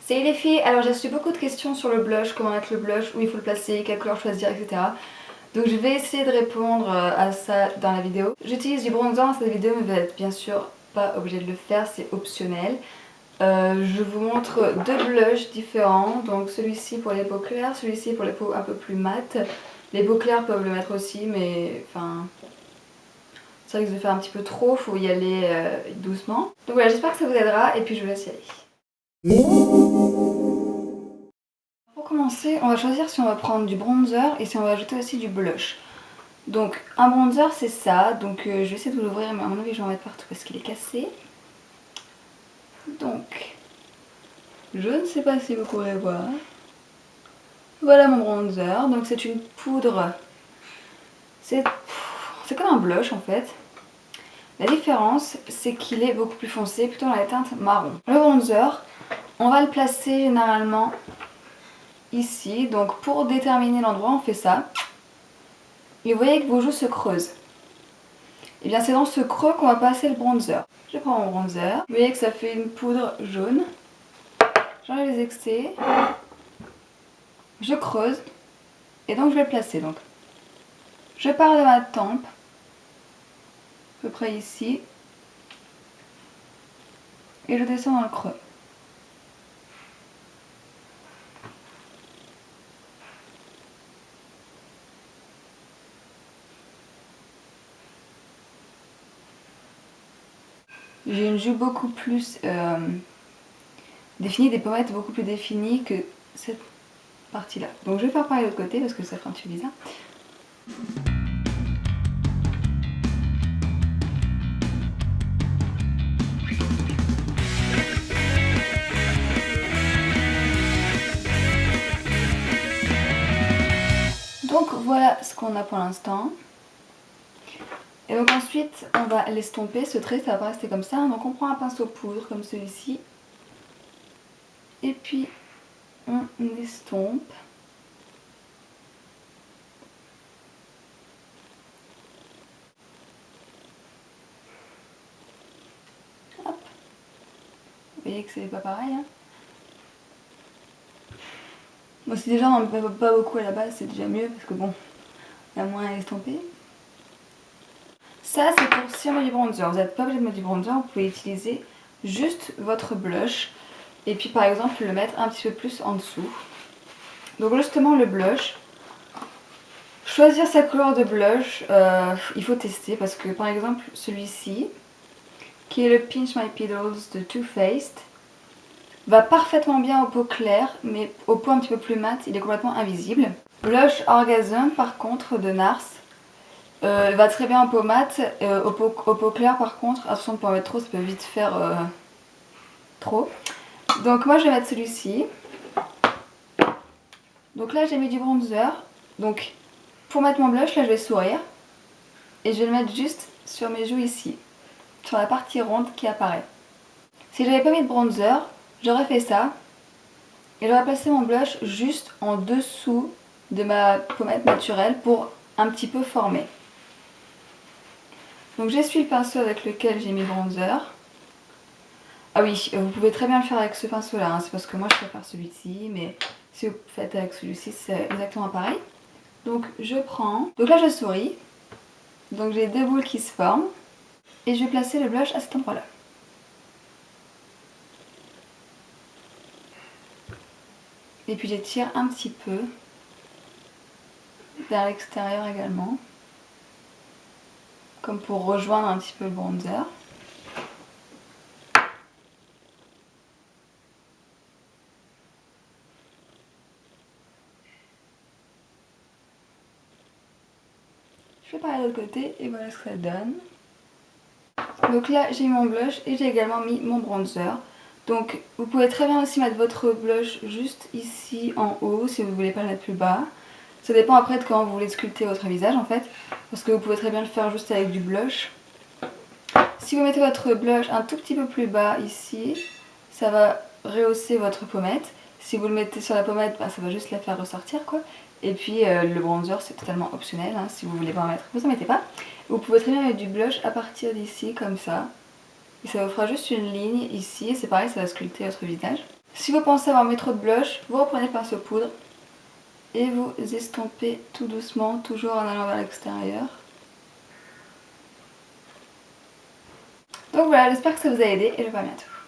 Salut les filles, alors j'ai reçu beaucoup de questions sur le blush, comment mettre le blush, où il faut le placer, quelle couleur choisir, etc. Donc je vais essayer de répondre à ça dans la vidéo. J'utilise du bronzer dans cette vidéo mais vous n'êtes bien sûr pas obligé de le faire, c'est optionnel. Je vous montre deux blushs différents, donc celui-ci pour les peaux claires, celui-ci pour les peaux un peu plus mates. Les peaux claires peuvent le mettre aussi mais enfin... ça risque de faire un petit peu trop, faut y aller doucement. Donc voilà, j'espère que ça vous aidera et puis je vous laisse y aller. Pour commencer, on va choisir si on va prendre du bronzer et si on va ajouter aussi du blush. Donc un bronzer c'est ça, donc je vais essayer de vous l'ouvrir mais à mon avis je vais en mettre partout parce qu'il est cassé. Donc, je ne sais pas si vous pourrez voir. Voilà mon bronzer, donc c'est une poudre. C'est comme un blush en fait. La différence c'est qu'il est beaucoup plus foncé, plutôt dans la teinte marron. Le bronzer, on va le placer généralement ici, donc pour déterminer l'endroit on fait ça. Et vous voyez que vos joues se creusent. Et bien c'est dans ce creux qu'on va passer le bronzer. Je prends mon bronzer, vous voyez que ça fait une poudre jaune. J'enlève les excès, je creuse et donc je vais le placer. Donc, je pars de ma tempe, à peu près ici, et je descends dans le creux. J'ai une joue beaucoup plus définie, des pommettes beaucoup plus définies que cette partie-là. Donc je vais faire pareil de l'autre côté parce que ça fait un petit peu bizarre. Donc voilà ce qu'on a pour l'instant. Et donc ensuite on va l'estomper, ce trait ça va pas rester comme ça. Donc on prend un pinceau poudre comme celui-ci. Et puis on estompe. Hop. Vous voyez que c'est pas pareil hein. Bon si déjà on n'en met pas beaucoup à la base c'est déjà mieux parce que bon, il y a moins à estomper. Ça c'est pour si on met du bronzer, vous n'êtes pas obligé de mettre du bronzer, vous pouvez utiliser juste votre blush et puis par exemple le mettre un petit peu plus en dessous. Donc justement le blush, choisir sa couleur de blush, il faut tester parce que par exemple celui-ci, qui est le Pinch My Petals de Too Faced, va parfaitement bien aux peaux claires mais aux peaux un petit peu plus mates il est complètement invisible. Blush Orgasm par contre de NARS, va très bien en peau mate, aux peaux claires par contre, attention de ne pas en mettre trop, ça peut vite faire trop. Donc moi je vais mettre celui-ci. Donc là j'ai mis du bronzer, donc pour mettre mon blush là je vais sourire. Et je vais le mettre juste sur mes joues ici, sur la partie ronde qui apparaît. Si j'avais pas mis de bronzer, j'aurais fait ça. Et j'aurais placé mon blush juste en dessous de ma pommette naturelle pour un petit peu former. Donc j'essuie le pinceau avec lequel j'ai mis le bronzer. Ah oui, vous pouvez très bien le faire avec ce pinceau là, hein. C'est parce que moi je préfère celui-ci, mais si vous faites avec celui-ci c'est exactement pareil. Donc je prends, donc là je souris, donc j'ai deux boules qui se forment, et je vais placer le blush à cet endroit là. Et puis j'étire un petit peu vers l'extérieur également, comme pour rejoindre un petit peu le bronzer. Je fais pareil de l'autre côté et voilà ce que ça donne. Donc là j'ai mis mon blush et j'ai également mis mon bronzer. Donc vous pouvez très bien aussi mettre votre blush juste ici en haut si vous ne voulez pas le mettre plus bas. Ça dépend après de comment vous voulez sculpter votre visage en fait. Parce que vous pouvez très bien le faire juste avec du blush. Si vous mettez votre blush un tout petit peu plus bas ici, ça va rehausser votre pommette. Si vous le mettez sur la pommette, bah, ça va juste la faire ressortir quoi. Et puis le bronzer c'est totalement optionnel, hein. Si vous voulez pas en mettre, vous en mettez pas. Vous pouvez très bien mettre du blush à partir d'ici comme ça. Et ça vous fera juste une ligne ici, et c'est pareil, ça va sculpter votre visage. Si vous pensez avoir mis trop de blush, vous reprenez le pinceau poudre et vous estompez tout doucement, toujours en allant vers l'extérieur. Donc voilà, j'espère que ça vous a aidé et je vous dis à bientôt.